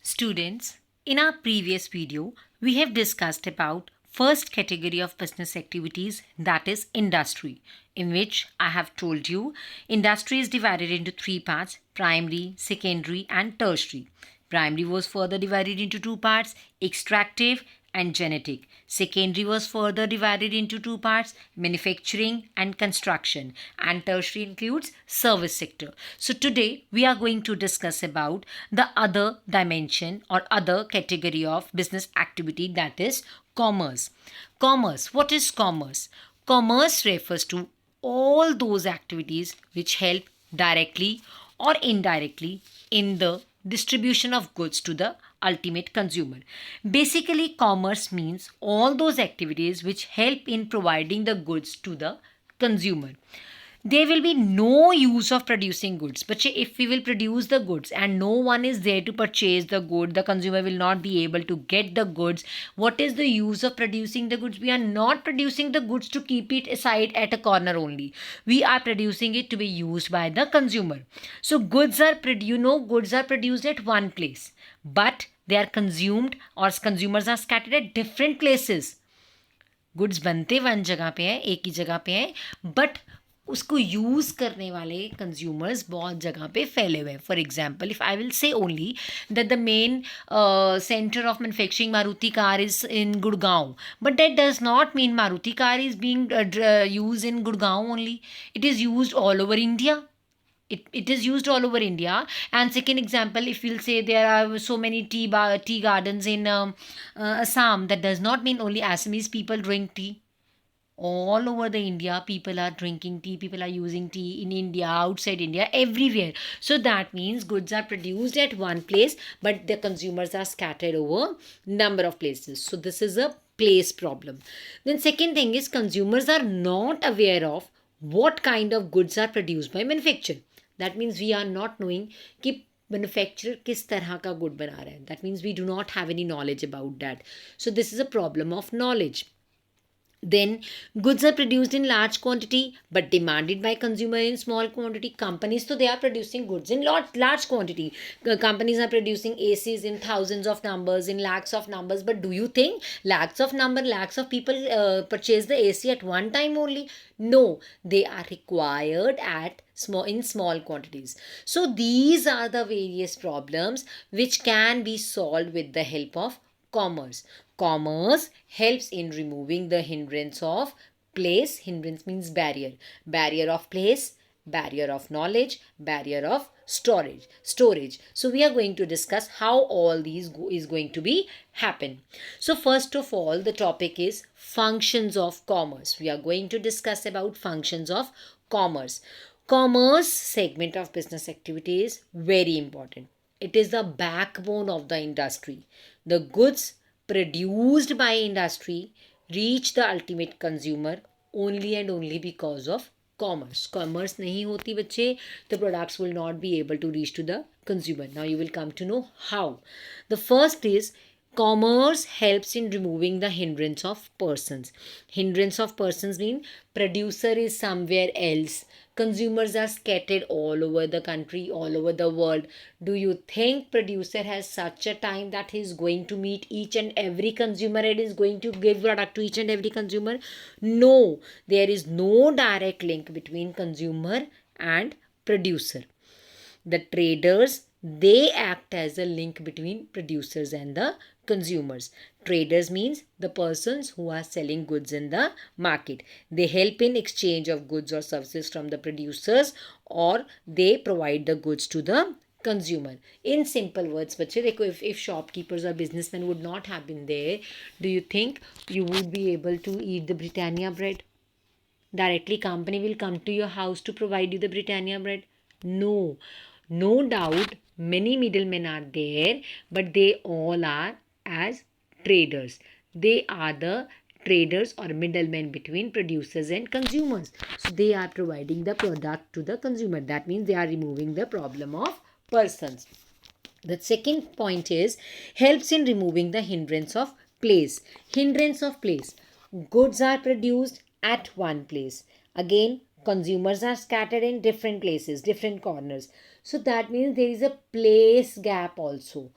Students, in our previous video, we have discussed about first category of business activities, that is industry, in which I have told you industry is divided into three parts: primary, secondary and tertiary. Primary was further divided into two parts: extractive and genetic. Secondary was further divided into two parts: manufacturing and construction. And tertiary includes service sector. So today we are going to discuss about the other dimension or other category of business activity, that is commerce. Commerce. What is commerce? Commerce refers to all those activities which help directly or indirectly in the distribution of goods to the ultimate consumer. Basically, commerce means all those activities which help in providing the goods to the consumer. There will be no use of producing goods, but if we will produce the goods and no one is there to purchase the good, the consumer will not be able to get the goods. What is the use of producing the goods? We are not producing the goods to keep it aside at a corner only. We are producing it to be used by the consumer. So goods are goods are produced at one place, but they are consumed, or consumers are scattered at different places. Goods बनते one जगह पे हैं, एक ही जगह पे हैं, but उसको use करने वाले कंज्यूमर्स बहुत जगह पे फैले हुए हैं. For example, if I will say only that the main centre of manufacturing Maruti car is in Gurgaon, but that does not mean Maruti car is being use in Gurgaon only. It is used all over India. It is used all over India. And second example, if we'll say there are so many tea gardens in Assam, that does not mean only Assamese people drink tea. All over the India, people are drinking tea, people are using tea in India, outside India, everywhere. So that means goods are produced at one place, but the consumers are scattered over number of places. So this is a place problem. Then second thing is, consumers are not aware of what kind of goods are produced by manufacturer. That means we are not knowing कि manufacturer किस तरह का good बना रहा है. That means we do not have any knowledge about that. So this is a problem of knowledge. Then goods are produced in large quantity but demanded by consumer in small quantity. Companies, so they are producing goods in large quantity. Companies are producing ACs in thousands of numbers, in lakhs of numbers. But do you think lakhs of people purchase the AC at one time only? No, they are required at small quantities. So these are the various problems which can be solved with the help of commerce. Commerce helps in removing the hindrance of place. Hindrance means barrier. Barrier of place, barrier of knowledge, barrier of storage. So we are going to discuss how all these is going to be happen. So first of all, the topic is functions of commerce. We are going to discuss about functions of commerce. Commerce segment of business activity is very important. It is the backbone of the industry. The goods produced by industry reach the ultimate consumer only and only because of commerce. Commerce nahi hoti bachche, the products will not be able to reach to the consumer. Now you will come to know how. The first is, commerce helps in removing the hindrance of persons. Hindrance of persons mean producer is somewhere else. Consumers are scattered all over the country, all over the world. Do you think producer has such a time that he is going to meet each and every consumer and is going to give product to each and every consumer? No, there is no direct link between consumer and producer. The traders, they act as a link between producers and the consumers. Traders means the persons who are selling goods in the market. They help in exchange of goods or services from the producers, or they provide the goods to the consumer. In simple words, बच्चे देखो, if shopkeepers or businessmen would not have been there, do you think you would be able to eat the Britannia bread? Directly company will come to your house to provide you the Britannia bread? No. No doubt many middlemen are there, but they all are as traders. They are the traders or middlemen between producers and consumers. So they are providing the product to the consumer. That means they are removing the problem of persons. The second point is, helps in removing the hindrance of place. Hindrance of place. Goods are produced at one place. Again, consumers are scattered in different places, different corners. So that means there is a place gap also.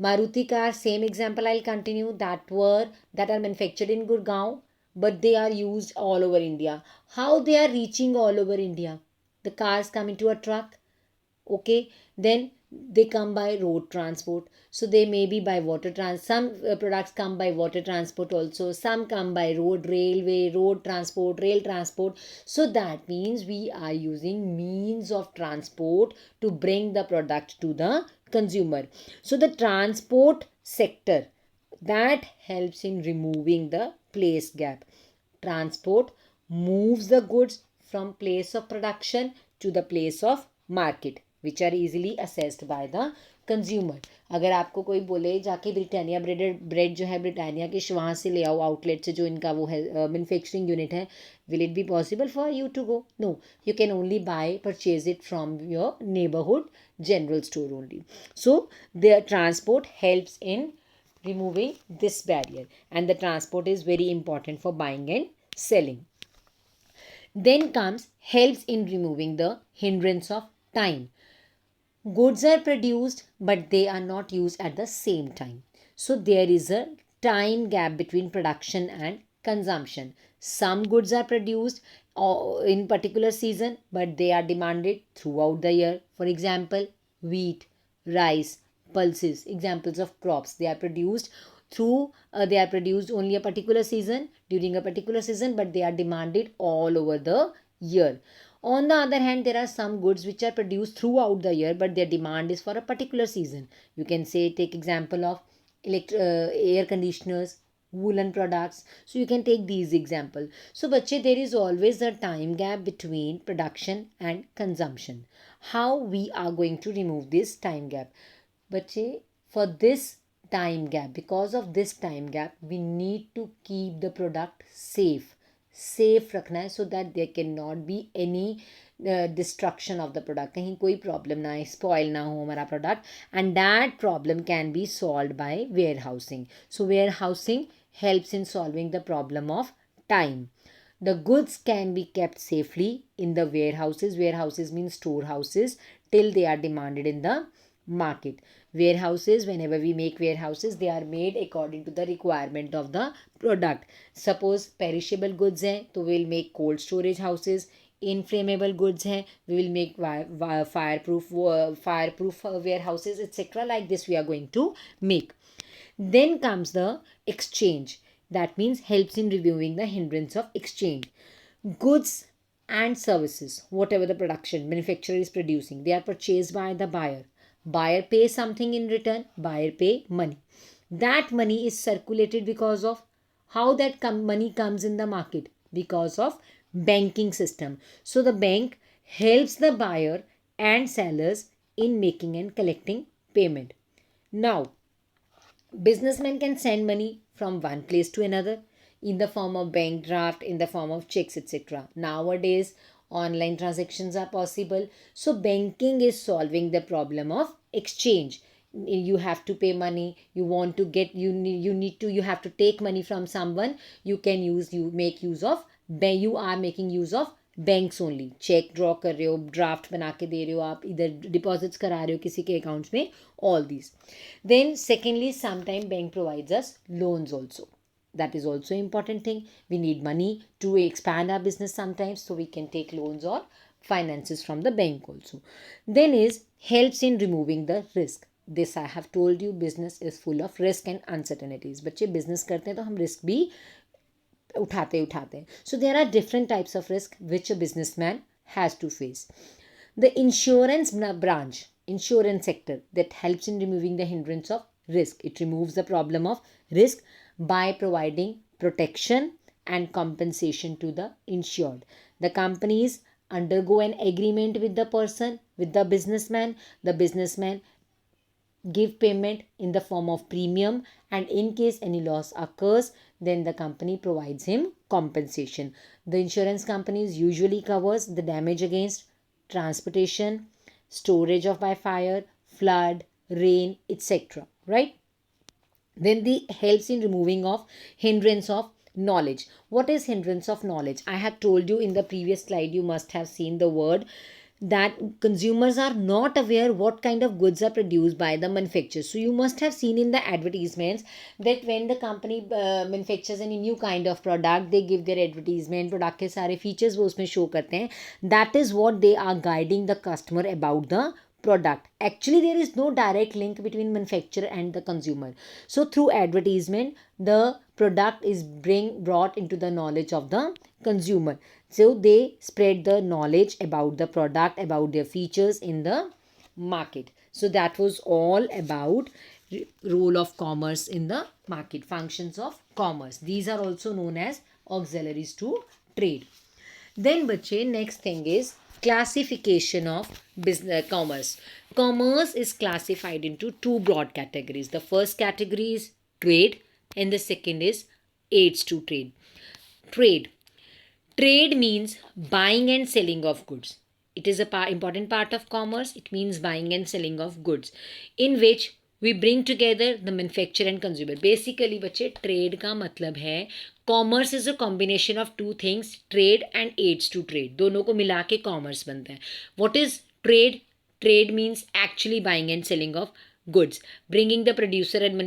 Maruti cars, same example I'll continue, that are manufactured in Gurgaon, but they are used all over India. How they are reaching all over India? The cars come into a truck, okay, then they come by road transport, so they may be by some products come by water transport also, some come by road transport, rail transport. So that means we are using means of transport to bring the product to the consumer. So the transport sector, that helps in removing the place gap. Transport moves the goods from place of production to the place of market, which are easily assessed by the consumer. अगर आपको कोई बोले जाके Britannia bread जो है Britannia के वहाँ से ले आओ, आउटलेट से जो इनका वो है मैन्युफैक्चरिंग यूनिट है, will it be possible for you to go? No, you can only purchase it from your neighborhood general store only. So the transport helps in removing this barrier, and the transport is very important for buying and selling. Then comes helps in removing the hindrance of time. Goods are produced but they are not used at the same time, so there is a time gap between production and consumption. Some goods are produced in particular season but they are demanded throughout the year. For example, wheat, rice, pulses, examples of crops. They are produced only a particular season, during a particular season, but they are demanded all over the year. On the other hand, there are some goods which are produced throughout the year but their demand is for a particular season. You can say, take example of air conditioners, woolen products. So you can take these example. So bache, there is always a time gap between production and consumption. How we are going to remove this time gap? Bache, for this time gap, because of this time gap, we need to keep the product safe रखना है, so that there cannot be any destruction of the product. कहीं कोई problem ना आए, spoil ना हो हमारा product, and that problem can be solved by warehousing. So warehousing helps in solving the problem of time. The goods can be kept safely in the warehouses. Warehouses mean storehouses till they are demanded in the market. Warehouses, whenever we make warehouses, they are made according to the requirement of the product. Suppose perishable goods hai, to we will make cold storage houses. Inflammable goods hai, we will make fireproof warehouses, etc. Like this we are going to make. Then comes the exchange. That means helps in reviewing the hindrance of exchange. Goods and services, whatever the production manufacturer is producing, they are purchased by the buyer. Buyer pays something in return, buyer pay money. That money is circulated because of how that money comes in the market, because of banking system. So the bank helps the buyer and sellers in making and collecting payment. Now, businessmen can send money from one place to another in the form of bank draft, in the form of checks, etc. Nowadays, online transactions are possible. So, banking is solving the problem of exchange. You have to pay money, you want to get, you have to take money from someone. You make use of, you are making use of banks only. Cheque draw कर रहे हो, draft बना के दे रहे हो, आप इधर deposits करा रहे हो किसी के अकाउंट्स में, all these. Then secondly, sometime bank provides us loans also. That is also important thing. We need money to expand our business sometimes, so we can take loans or finances from the bank also. Then is helps in removing the risk. This I have told you, business is full of risk and uncertainties. बच्चे business करते हैं तो हम risk भी उठाते हैं. So there are different types of risk which a businessman has to face. The insurance branch, insurance sector, that helps in removing the hindrance of risk. It removes the problem of risk by providing protection and compensation to the insured. The companies undergo an agreement with the person, with the businessman. The businessman give payment in the form of premium, and in case any loss occurs, then the company provides him compensation. The insurance companies usually covers the damage against transportation, storage of by fire, flood, rain, etc. Right? Then the helps in removing of hindrance of knowledge. What is hindrance of knowledge? I had told you in the previous slide, you must have seen the word that consumers are not aware what kind of goods are produced by the manufacturers. So you must have seen in the advertisements that when the company manufactures any new kind of product, they give their advertisement, product के सारे features वो उसमें show करते हैं. That is what they are guiding the customer about the product. Actually there is no direct link between manufacturer and the consumer. So through advertisement the product is brought into the knowledge of the consumer. So they spread the knowledge about the product, about their features in the market. So that was all about role of commerce in the market, functions of commerce. These are also known as auxiliaries to trade. Then bache, next thing is classification of business commerce. Commerce is classified into two broad categories. The first category is trade and the second is aids to trade. Trade. Trade means buying and selling of goods. It is a important part of commerce. It means buying and selling of goods, in which we bring together the manufacturer and consumer. Basically, बच्चे trade का मतलब है commerce is a combination of two things, trade and aids to trade. दोनों को मिला के commerce बनता है. What is trade? Trade means actually buying and selling of goods, bringing the producer and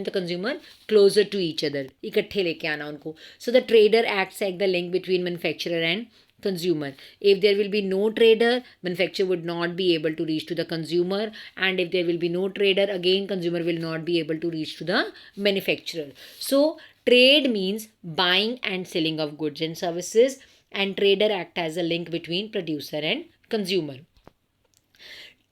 the consumer closer to each other, इकट्ठे लेके आना उनको. So the trader acts like the link between manufacturer and consumer. If there will be no trader, manufacturer would not be able to reach to the consumer, and if there will be no trader, again consumer will not be able to reach to the manufacturer. So trade means buying and selling of goods and services, and trader act as a link between producer and consumer.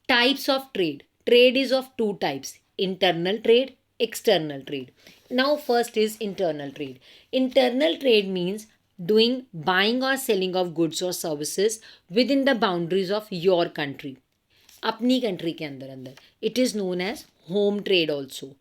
Types of trade. Trade is of two types: internal trade, external trade. Now first is internal trade. Internal trade means doing buying or selling of goods or services within the boundaries of your country. अपनी country के अंदर. It is known as home trade also.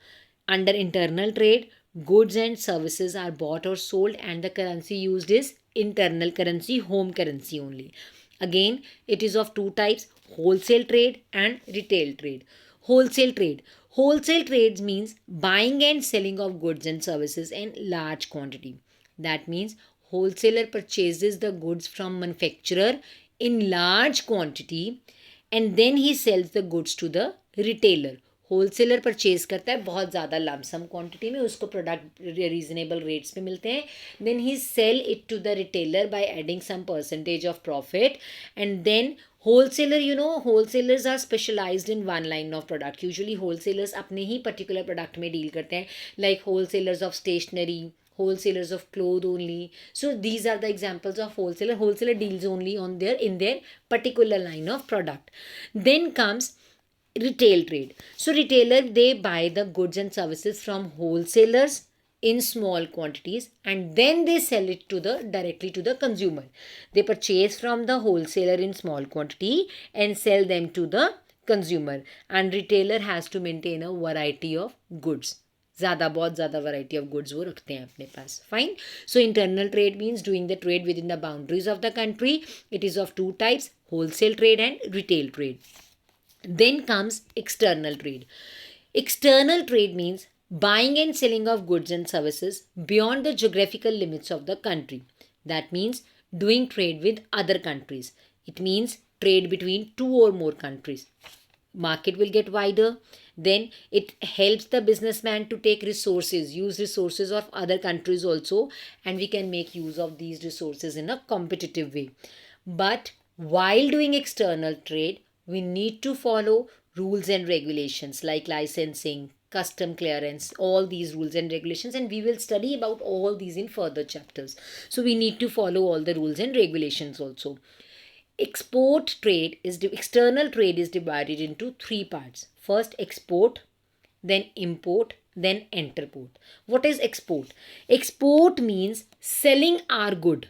Under internal trade, goods and services are bought or sold and the currency used is internal currency, home currency only. Again, it is of two types: wholesale trade and retail trade. Wholesale trade. Wholesale trades means buying and selling of goods and services in large quantity. That means wholesaler purchases the goods from manufacturer in large quantity and then he sells the goods to the retailer. Wholesaler purchase करता है बहुत ज़्यादा lump sum quantity में, उसको product reasonable rates पे मिलते हैं. Then he sell it to the retailer by adding some percentage of profit. And then wholesaler, wholesalers are specialized in one line of product. Usually wholesalers अपने ही particular product में deal करते हैं, like wholesalers of stationery, wholesalers of clothes only. So these are the examples of wholesaler. Wholesaler deals only in their particular line of product. Then comes retail trade. So retailer, they buy the goods and services from wholesalers in small quantities and then they sell it directly to the consumer. They purchase from the wholesaler in small quantity and sell them to the consumer, and retailer has to maintain a variety of goods. बहुत ज़्यादा variety of goods वो रखते हैं अपने पास. Fine. So internal trade means doing the trade within the boundaries of the country. It is of two types: wholesale trade and retail trade. Then comes external trade. External trade means buying and selling of goods and services beyond the geographical limits of the country. That means doing trade with other countries. It means trade between two or more countries. Market will get wider. Then it helps the businessman to take resources, use resources of other countries also, and we can make use of these resources in a competitive way. But while doing external trade, we need to follow rules and regulations like licensing, custom clearance, all these rules and regulations, and we will study about all these in further chapters. So we need to follow all the rules and regulations also. External trade is divided into three parts. First export, then import, then interport. What is export? Export means selling our good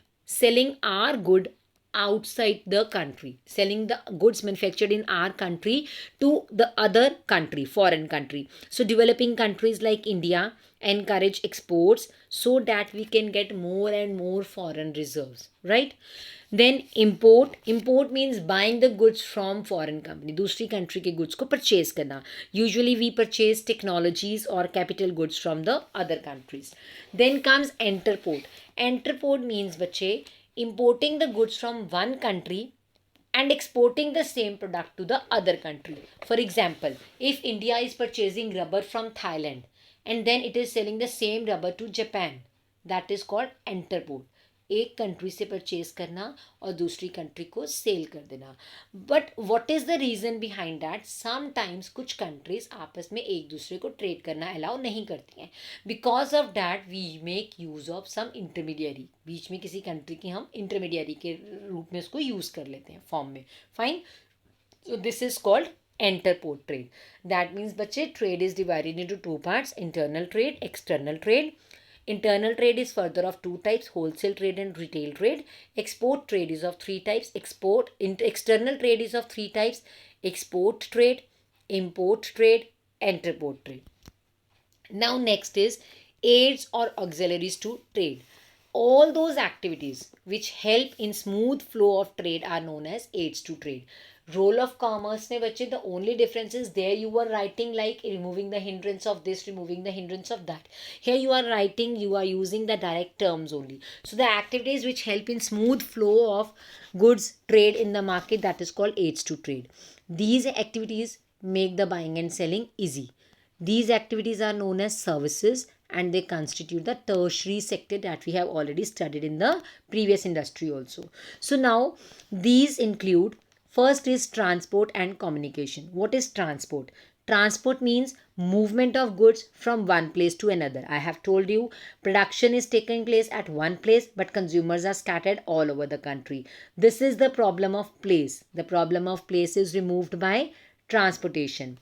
outside the country, selling the goods manufactured in our country to the other country, foreign country. So developing countries like India encourage exports so that we can get more and more foreign reserves, right? Then import means buying the goods from foreign company, दूसरी country के goods को purchase करना. Usually we purchase technologies or capital goods from the other countries. Then comes interport. Interport means बच्चे importing the goods from one country and exporting the same product to the other country. For example, if India is purchasing rubber from Thailand and then it is selling the same rubber to Japan, that is called interport. एक country से purchase करना और दूसरी country को cell कर देना. But what is the reason behind that? Sometimes कुछ countries आपस में एक दूसरे को ट्रेड करना अलाउ नहीं करती हैं. Because of that we make use of some intermediary. बीच में किसी कंट्री की हम इंटरमीडियरी के रूप में उसको यूज़ कर लेते हैं फॉर्म में. Fine. So this is called interport trade. That means बच्चे trade is divided into two parts: internal trade, external trade. Internal trade is further of two types: wholesale trade and retail trade. Export trade is of three types: external trade is of three types: export trade, import trade, interport trade. Now next is aids or auxiliaries to trade. All those activities which help in smooth flow of trade are known as aids to trade. Role of commerce में बच्चे, the only difference is there you were writing like removing the hindrance of this, removing the hindrance of that. Here you are writing, you are using the direct terms only. So the activities which help in smooth flow of goods trade in the market, that is called aids to trade. These activities make the buying and selling easy. These activities are known as services and they constitute the tertiary sector that we have already studied in the previous industry also. So now these include, first is transport and communication. What is transport? Transport means movement of goods from one place to another. I have told you production is taking place at one place but consumers are scattered all over the country. This is the problem of place. The problem of place is removed by transportation.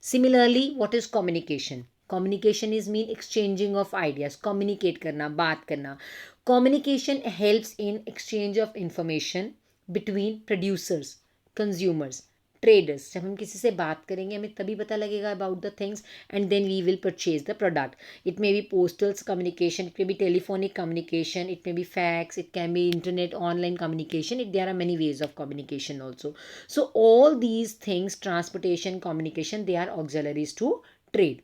Similarly, what is communication? Communication is mean exchanging of ideas. Communicate करना, बात करना. Communication helps in exchange of information between producers, consumers, traders. जब हम किसी से बात करेंगे हमें तभी पता लगेगा about the things and then we will purchase the product. It may be postal communication, it may be telephonic communication, it may be fax, it can be internet online communication. There are many ways of communication also. So all these things, transportation, communication, they are auxiliaries to trade.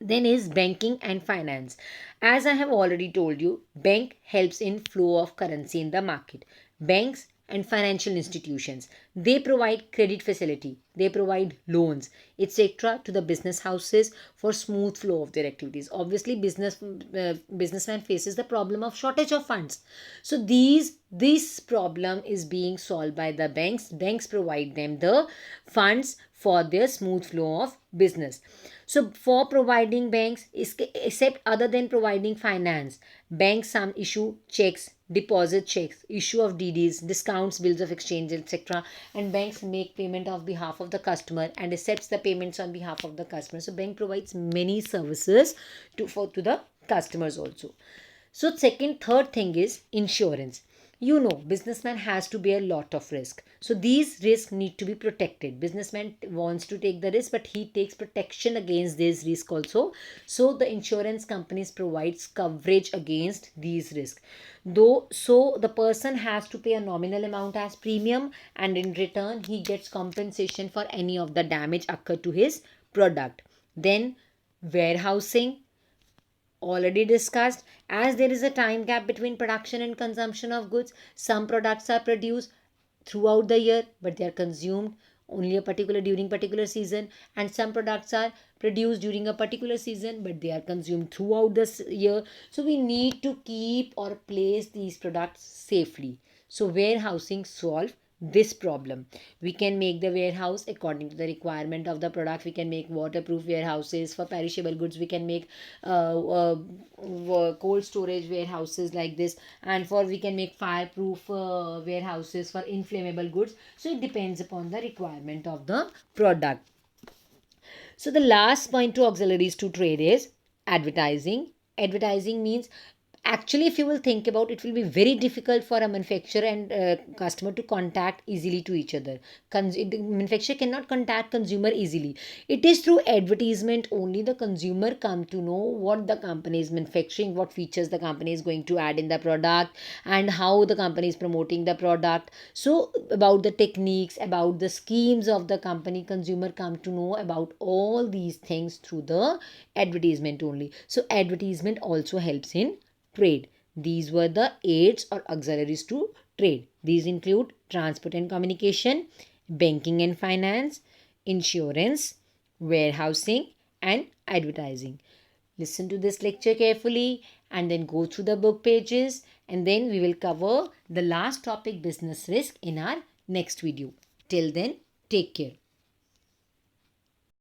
Then is banking and finance. As I have already told you, bank helps in flow of currency in the market. Banks and financial institutions, they provide credit facility, they provide loans, etc. to the business houses for smooth flow of their activities. Obviously businessman faces the problem of shortage of funds. So this problem is being solved by the banks. Banks provide them the funds for their smooth flow of business. So for providing banks, except other than providing finance, banks some issue checks, deposit checks, issue of DDs, discounts, bills of exchange, etc. And banks make payment of behalf of the customer and accepts the payments on behalf of the customer. So bank provides many services to the customers also. So third thing is insurance. You know, businessman has to bear a lot of risk. So these risks need to be protected. Businessman wants to take the risk, but he takes protection against this risk also. So the insurance companies provides coverage against these risks. Though, so the person has to pay a nominal amount as premium, and in return he gets compensation for any of the damage occurred to his product. Then warehousing, already discussed. As there is a time gap between production and consumption of goods, some products are produced throughout the year but they are consumed only during particular season, and some products are produced during a particular season but they are consumed throughout the year. So we need to keep or place these products safely. So warehousing solve this problem. We can make the warehouse according to the requirement of the product. We can make waterproof warehouses. For perishable goods we can make cold storage warehouses like this, and for we can make fireproof warehouses for inflammable goods. So it depends upon the requirement of the product. So the last point to auxiliaries to trade is advertising. Advertising means, actually if you will think about it, will be very difficult for a manufacturer and customer to contact easily to each other. The manufacturer cannot contact consumer easily. It is through advertisement only the consumer come to know what the company is manufacturing, what features the company is going to add in the product, and how the company is promoting the product. So about the techniques, about the schemes of the company, consumer come to know about all these things through the advertisement only. So advertisement also helps in trade. These were the aids or auxiliaries to trade. These include transport and communication, banking and finance, insurance, warehousing, and advertising. Listen to this lecture carefully and then go through the book pages, and then we will cover the last topic, business risk, in our next video. Till then, take care.